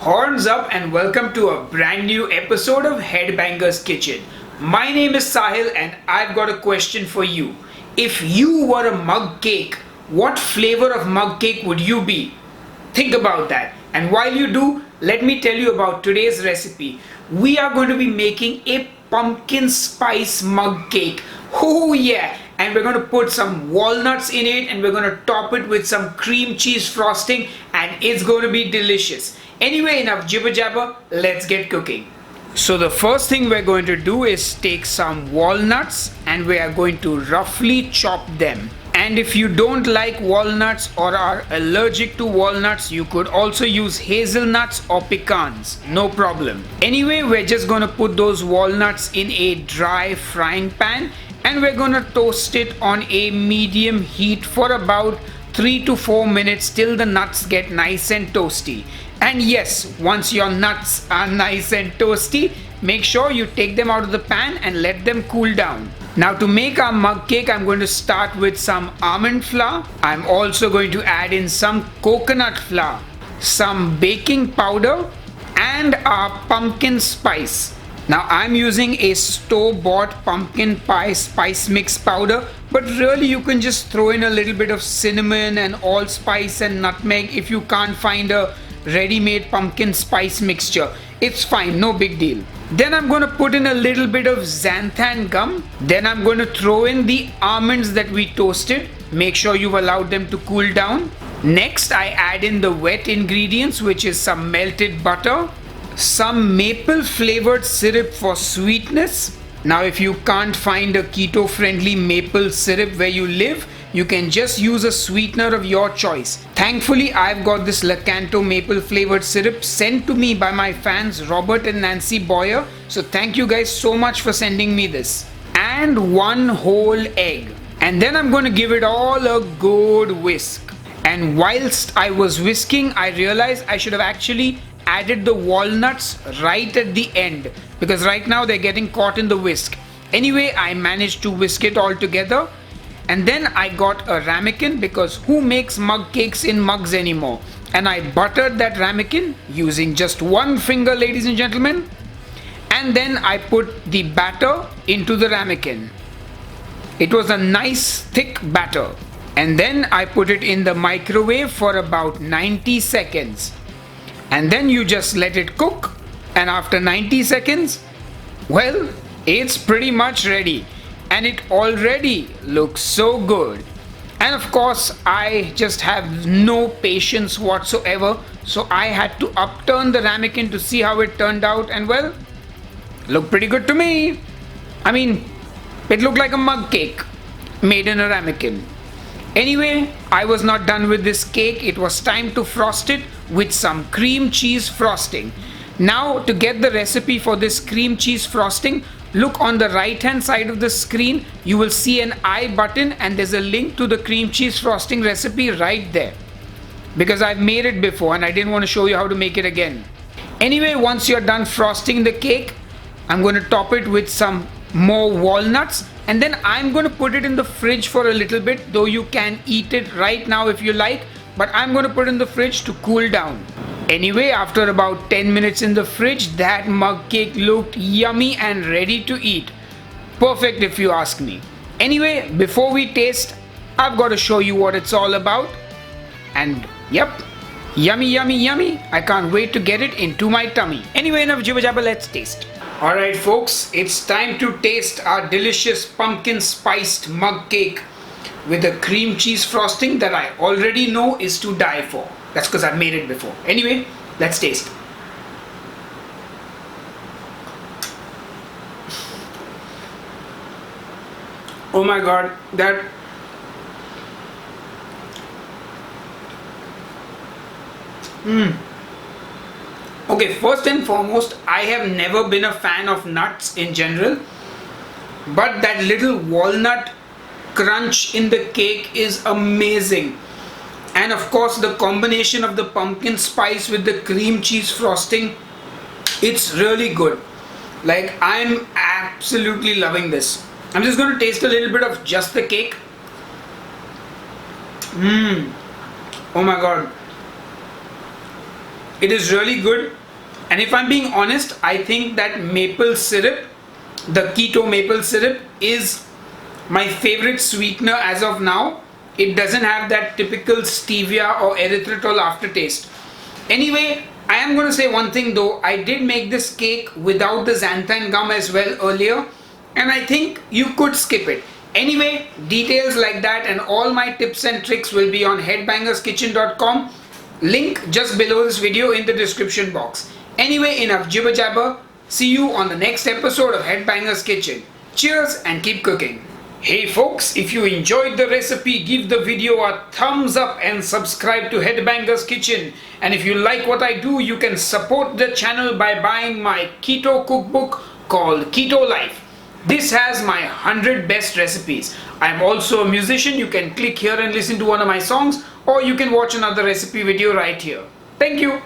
Horns up and welcome to a brand new episode of Headbanger's Kitchen. My name is Sahil and I've got a question for you. If you were a mug cake, what flavor of mug cake would you be? Think about that. And while you do, let me tell you about today's recipe. We are going to be making a pumpkin spice mug cake. Oh yeah! And we're going to put some walnuts in it and we're going to top it with some cream cheese frosting and it's going to be delicious. Anyway, enough jibber jabber, let's get cooking. So the first thing we're going to do is take some walnuts and we are going to roughly chop them. And if you don't like walnuts or are allergic to walnuts, you could also use hazelnuts or pecans, no problem. Anyway, we're just going to put those walnuts in a dry frying pan and we're going to toast it on a medium heat for about 3 to 4 minutes till the nuts get nice and toasty. And yes, once your nuts are nice and toasty, make sure you take them out of the pan and let them cool down. Now to make our mug cake, I'm going to start with some almond flour. I'm also going to add in some coconut flour, some baking powder and our pumpkin spice. Now I'm using a store-bought pumpkin pie spice mix powder, but really you can just throw in a little bit of cinnamon and allspice and nutmeg if you can't find a ready-made pumpkin spice mixture. It's fine, no big deal. Then I'm going to put in a little bit of xanthan gum. Then I'm going to throw in the almonds that we toasted. Make sure you've allowed them to cool down. Next, I add in the wet ingredients, which is some melted butter, some maple flavored syrup for sweetness. Now if you can't find a keto friendly maple syrup where you live, you can just use a sweetener of your choice. Thankfully, I've got this Lakanto maple flavored syrup sent to me by my fans Robert and Nancy Boyer. So thank you guys so much for sending me this. And one whole egg. And then I'm going to give it all a good whisk. And whilst I was whisking, I realized I should have actually added the walnuts right at the end because right now they're getting caught in the whisk. Anyway, I managed to whisk it all together. And then I got a ramekin because who makes mug cakes in mugs anymore? And I buttered that ramekin using just one finger, ladies and gentlemen. And then I put the batter into the ramekin. It was a nice thick batter. And then I put it in the microwave for about 90 seconds. And then you just let it cook. And after 90 seconds, well, it's pretty much ready. And it already looks so good. And of course, I just have no patience whatsoever. So I had to upturn the ramekin to see how it turned out. And well, looked pretty good to me. I mean, it looked like a mug cake made in a ramekin. Anyway, I was not done with this cake. It was time to frost it with some cream cheese frosting. Now to get the recipe for this cream cheese frosting, look on the right hand side of the screen. You will see an I button and there's a link to the cream cheese frosting recipe right there. Because I've made it before and I didn't want to show you how to make it again. Anyway, once you're done frosting the cake, I'm going to top it with some more walnuts. And then I'm going to put it in the fridge for a little bit, though you can eat it right now if you like. But I'm going to put it in the fridge to cool down. Anyway, after about 10 minutes in the fridge, that mug cake looked yummy and ready to eat. Perfect if you ask me. Anyway, before we taste, I've got to show you what it's all about. And yep, yummy, yummy, yummy. I can't wait to get it into my tummy. Anyway, enough jibber jabber, let's taste. Alright folks, it's time to taste our delicious pumpkin spiced mug cake with a cream cheese frosting that I already know is to die for. That's because I've made it before. Anyway, let's taste. Oh my god, that... Okay, first and foremost, I have never been a fan of nuts in general. But that little walnut crunch in the cake is amazing. And of course the combination of the pumpkin spice with the cream cheese frosting, it's really good. Like, I'm absolutely loving this. I'm just going to taste a little bit of just the cake. Oh my god. It is really good. And if I'm being honest, I think that maple syrup, the keto maple syrup, is my favorite sweetener as of now. It doesn't have that typical stevia or erythritol aftertaste. Anyway, I am going to say one thing though. I did make this cake without the xanthan gum as well earlier, and I think you could skip it. Anyway, details like that and all my tips and tricks will be on headbangerskitchen.com. Link just below this video in the description box. Anyway, enough jibber jabber. See you on the next episode of Headbangers Kitchen. Cheers and keep cooking. Hey folks, if you enjoyed the recipe, give the video a thumbs up and subscribe to Headbangers Kitchen. And if you like what I do, you can support the channel by buying my keto cookbook called Keto Life. This has my 100 best recipes. I am also a musician. You can click here and listen to one of my songs, or you can watch another recipe video right here. Thank you.